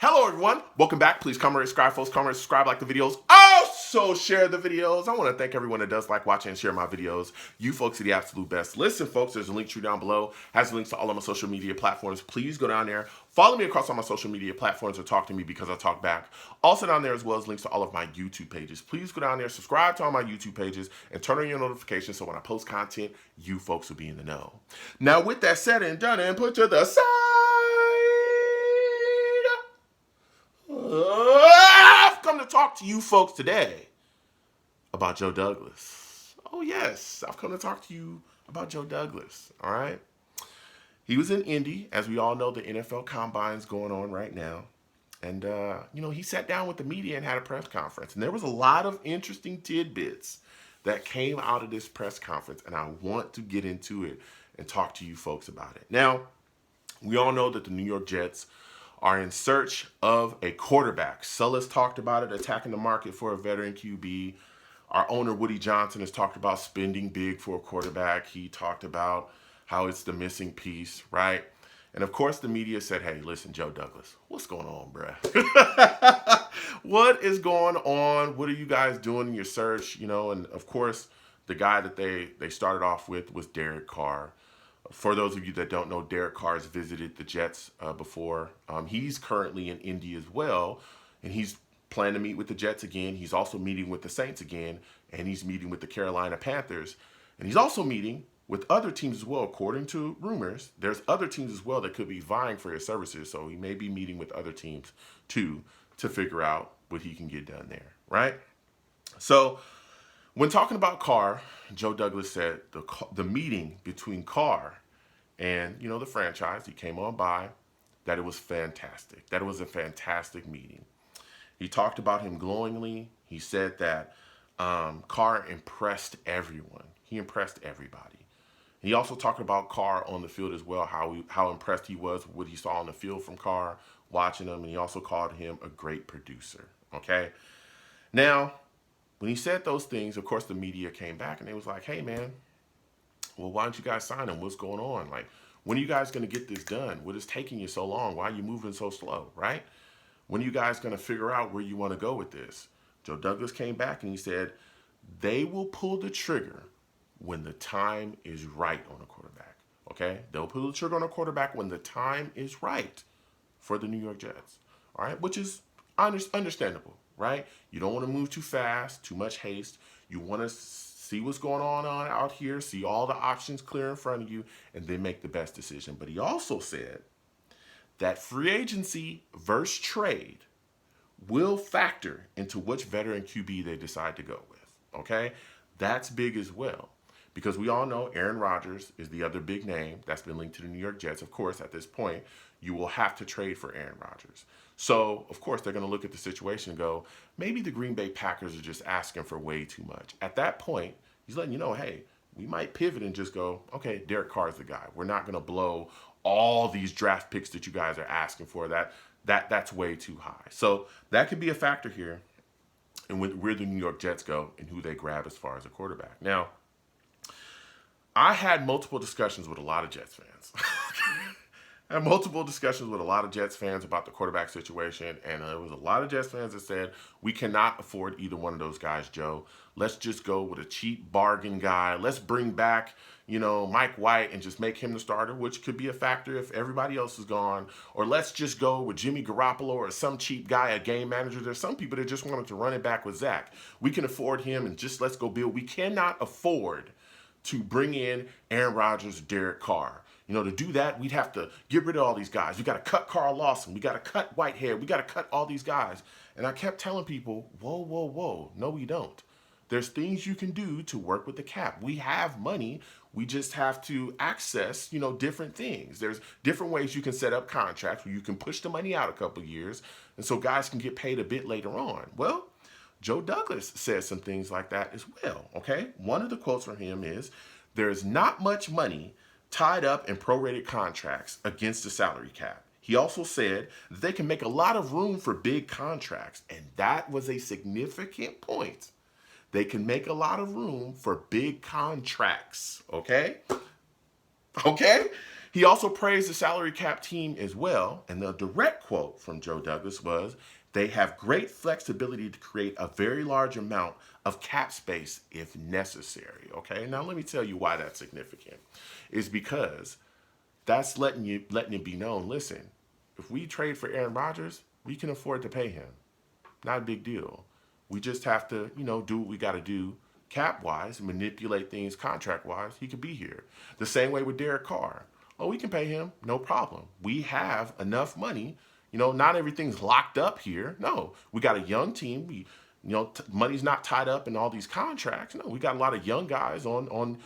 Hello everyone, welcome back. Please comment, subscribe, folks. Comment, subscribe, like the videos. Also share the videos. I want to thank everyone that does like, watch, and share my videos. You folks are the absolute best. Listen, folks, there's a link tree down below. Has links to all of my social media platforms. Please go down there. Follow me across all my social media platforms or talk to me because I talk back. Also down there as well as links to all of my YouTube pages. Please go down there, subscribe to all my YouTube pages, and turn on your notifications so when I post content, you folks will be in the know. Now with that said and done and put to the side, I've come to talk to you folks today about Joe Douglas. Oh, yes, I've come to talk to you about Joe Douglas, all right? He was in Indy. As we all know, the NFL Combine's going on right now. And, he sat down with the media and had a press conference. And there was a lot of interesting tidbits that came out of this press conference. And I want to get into it and talk to you folks about it. Now, we all know that the New York Jets are in search of a quarterback. Sull's talked about it, attacking the market for a veteran QB. Our owner, Woody Johnson, has talked about spending big for a quarterback. He talked about how it's the missing piece, right? And of course, the media said, hey, listen, Joe Douglas, what's going on, bruh? What is going on? What are you guys doing in your search? And of course, the guy that they started off with was Derek Carr. For those of you that don't know, Derek Carr has visited the Jets before. He's currently in Indy as well, and he's planning to meet with the Jets again. He's also meeting with the Saints again, and he's meeting with the Carolina Panthers. And he's also meeting with other teams as well. According to rumors, there's other teams as well that could be vying for his services, so he may be meeting with other teams too to figure out what he can get done there, right? So when talking about Carr, Joe Douglas said the meeting between Carr and, the franchise, he came on by, that it was fantastic, that it was a fantastic meeting. He talked about him glowingly. He said that Carr impressed everyone. He impressed everybody. He also talked about Carr on the field as well, how impressed he was with what he saw on the field from Carr, watching him, and he also called him a great producer, okay? Now, when he said those things, of course, the media came back and they was like, hey, man, well, why don't you guys sign him? What's going on? Like, when are you guys going to get this done? What is taking you so long? Why are you moving so slow, right? When are you guys going to figure out where you want to go with this? Joe Douglas came back and he said, they will pull the trigger when the time is right on a quarterback, okay? They'll pull the trigger on a quarterback when the time is right for the New York Jets, all right? Which is understandable, right? You don't want to move too fast, too much haste. You want to see what's going on out here, see all the options clear in front of you, and then make the best decision. But he also said that free agency versus trade will factor into which veteran QB they decide to go with, okay? That's big as well, because we all know Aaron Rodgers is the other big name that's been linked to the New York Jets. Of course, at this point, you will have to trade for Aaron Rodgers. So, of course, they're going to look at the situation and go, maybe the Green Bay Packers are just asking for way too much. At that point, he's letting you know, hey, we might pivot and just go, okay, Derek Carr is the guy. We're not going to blow all these draft picks that you guys are asking for. That's way too high. So that could be a factor here and where the New York Jets go and who they grab as far as a quarterback. Now, I had multiple discussions with a lot of Jets fans. I had multiple discussions with a lot of Jets fans about the quarterback situation, and there was a lot of Jets fans that said, we cannot afford either one of those guys, Joe. Let's just go with a cheap bargain guy. Let's bring back, Mike White and just make him the starter, which could be a factor if everybody else is gone. Or let's just go with Jimmy Garoppolo or some cheap guy, a game manager. There's some people that just wanted to run it back with Zach. We can afford him, and just let's go build. We cannot afford to bring in Aaron Rodgers, Derek Carr. To do that, we'd have to get rid of all these guys. We got to cut Carl Lawson. We got to cut Whitehead. We got to cut all these guys. And I kept telling people, whoa. No, we don't. There's things you can do to work with the cap. We have money. We just have to access, different things. There's different ways you can set up contracts where you can push the money out a couple of years, and so guys can get paid a bit later on. Well, Joe Douglas said some things like that as well, okay? One of the quotes from him is, there's not much money tied up in prorated contracts against the salary cap. He also said that they can make a lot of room for big contracts, and that was a significant point. They can make a lot of room for big contracts, okay? Okay? He also praised the salary cap team as well, and the direct quote from Joe Douglas was, "They have great flexibility to create a very large amount of cap space if necessary." Okay, now let me tell you why that's significant. Is because that's letting it be known. Listen, if we trade for Aaron Rodgers, we can afford to pay him. Not a big deal. We just have to, do what we got to do cap wise, manipulate things contract wise. He could be here. The same way with Derek Carr. Oh, we can pay him, no problem. We have enough money. Not everything's locked up here. No, we got a young team. Money's not tied up in all these contracts. No, we got a lot of young guys on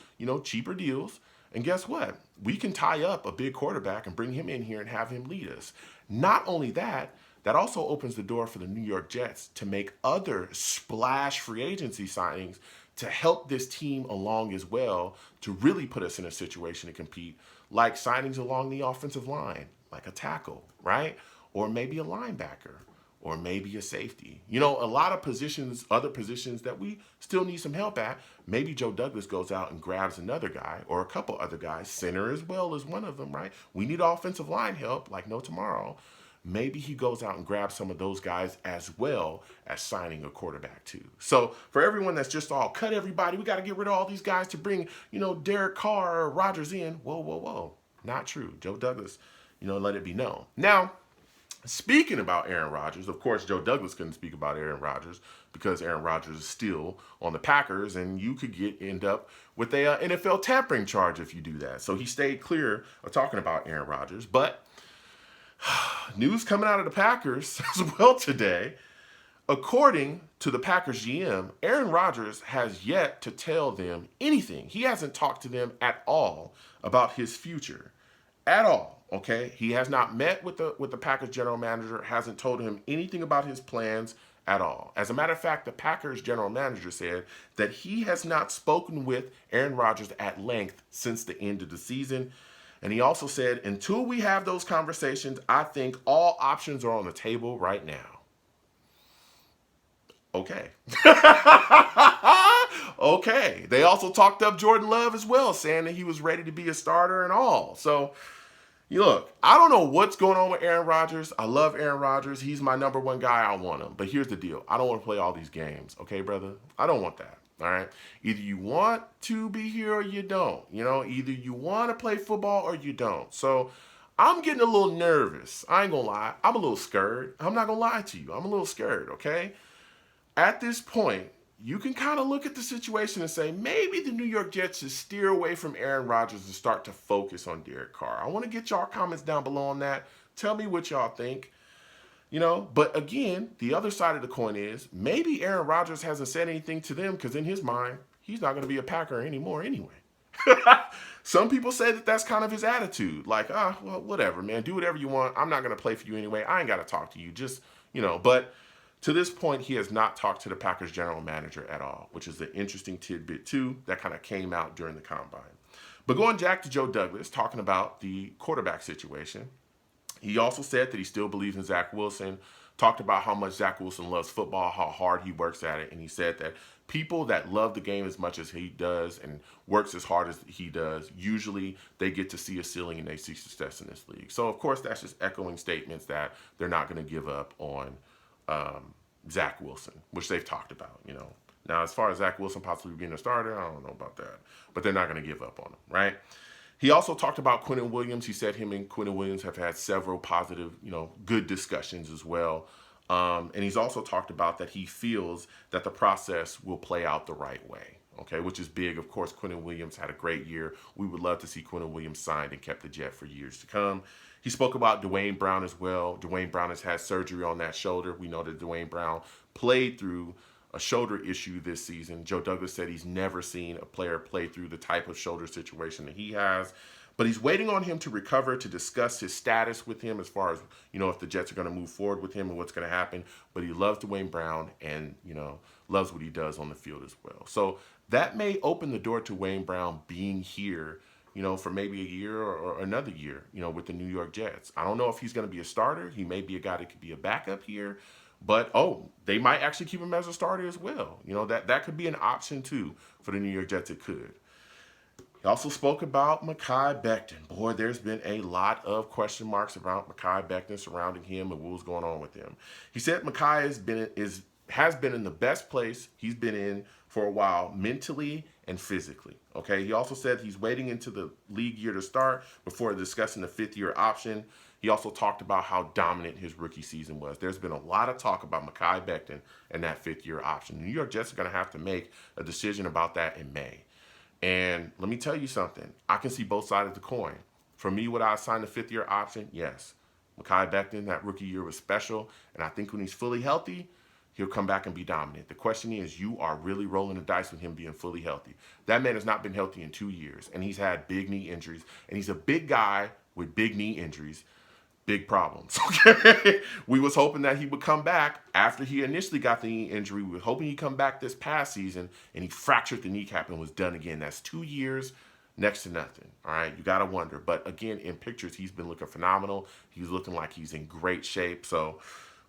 cheaper deals. And guess what? We can tie up a big quarterback and bring him in here and have him lead us. Not only that, that also opens the door for the New York Jets to make other splash free agency signings to help this team along as well, to really put us in a situation to compete, like signings along the offensive line, like a tackle, right? Or maybe a linebacker, or maybe a safety. A lot of positions, other positions that we still need some help at. Maybe Joe Douglas goes out and grabs another guy or a couple other guys, center as well as one of them, right? We need offensive line help like no tomorrow. Maybe he goes out and grabs some of those guys as well as signing a quarterback too. So for everyone that's just all cut everybody, we got to get rid of all these guys to bring, Derek Carr or Rodgers in. Whoa. Not true. Joe Douglas, let it be known. Now, speaking about Aaron Rodgers, of course, Joe Douglas couldn't speak about Aaron Rodgers because Aaron Rodgers is still on the Packers, and you could end up with a NFL tampering charge if you do that. So he stayed clear of talking about Aaron Rodgers. But news coming out of the Packers as well today. According to the Packers GM, Aaron Rodgers has yet to tell them anything. He hasn't talked to them at all about his future. At all. Okay, he has not met with the Packers general manager, hasn't told him anything about his plans at all. As a matter of fact, the Packers general manager said that he has not spoken with Aaron Rodgers at length since the end of the season. And he also said, until we have those conversations, I think all options are on the table right now. Okay. Okay. They also talked up Jordan Love as well, saying that he was ready to be a starter and all. So, look, I don't know what's going on with Aaron Rodgers. I love Aaron Rodgers. He's my number one guy. I want him. But here's the deal. I don't want to play all these games. Okay, brother? I don't want that. All right? Either you want to be here or you don't. Either you want to play football or you don't. So I'm getting a little nervous. I ain't going to lie. I'm a little scared. I'm not going to lie to you. I'm a little scared, okay? At this point, you can kind of look at the situation and say, maybe the New York Jets should steer away from Aaron Rodgers and start to focus on Derek Carr. I want to get y'all comments down below on that. Tell me what y'all think. But again, the other side of the coin is maybe Aaron Rodgers hasn't said anything to them because in his mind, he's not going to be a Packer anymore anyway. Some people say that that's kind of his attitude. Like, well, whatever, man. Do whatever you want. I'm not going to play for you anyway. I ain't got to talk to you. Just, but to this point, he has not talked to the Packers general manager at all, which is an interesting tidbit, too, that kind of came out during the combine. But going back to Joe Douglas, talking about the quarterback situation, he also said that he still believes in Zach Wilson, talked about how much Zach Wilson loves football, how hard he works at it, and he said that people that love the game as much as he does and works as hard as he does, usually they get to see a ceiling and they see success in this league. So, of course, that's just echoing statements that they're not going to give up on Zach Wilson, which they've talked about, Now, as far as Zach Wilson possibly being a starter, I don't know about that. But they're not going to give up on him, right? He also talked about Quinnen Williams. He said him and Quinnen Williams have had several positive, good discussions as well. And he's also talked about that he feels that the process will play out the right way, okay, which is big. Of course, Quinnen Williams had a great year. We would love to see Quinnen Williams signed and kept the Jet for years to come. He spoke about Dwayne Brown as well. Dwayne Brown has had surgery on that shoulder. We know that Dwayne Brown played through a shoulder issue this season. Joe Douglas said he's never seen a player play through the type of shoulder situation that he has. But he's waiting on him to recover to discuss his status with him as far as, if the Jets are going to move forward with him and what's going to happen. But he loves Dwayne Brown and, loves what he does on the field as well. So that may open the door to Dwayne Brown being here, for maybe a year or another year, with the New York Jets. I don't know if he's going to be a starter. He may be a guy that could be a backup here. But, they might actually keep him as a starter as well. That could be an option, too, for the New York Jets. It could. He also spoke about Mekhi Becton. Boy, there's been a lot of question marks about Mekhi Becton surrounding him and what was going on with him. He said Mekhi has been in the best place he's been in for a while, mentally and physically. Okay. He also said he's waiting into the league year to start before discussing the fifth-year option. He also talked about how dominant his rookie season was. There's been a lot of talk about Mekhi Becton and that fifth-year option. The New York Jets are going to have to make a decision about that in May. And let me tell you something. I can see both sides of the coin. For me, would I sign the fifth-year option? Yes. Mekhi Becton, that rookie year was special. And I think when he's fully healthy, he'll come back and be dominant. The question is, you are really rolling the dice with him being fully healthy. That man has not been healthy in 2 years. And he's had big knee injuries. And he's a big guy with big knee injuries. Big problems. Okay. We was hoping that he would come back after he initially got the knee injury. We were hoping he'd come back this past season, and he fractured the kneecap and was done again. That's 2 years, next to nothing. All right. You got to wonder. But again, in pictures, he's been looking phenomenal. He's looking like he's in great shape. So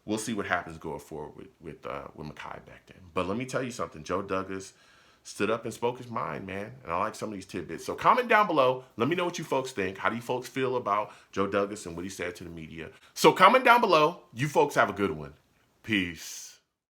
we'll see what happens going forward with Mekhi Becton. But let me tell you something. Joe Douglas stood up and spoke his mind, man. And I like some of these tidbits. So comment down below. Let me know what you folks think. How do you folks feel about Joe Douglas and what he said to the media? So comment down below. You folks have a good one. Peace.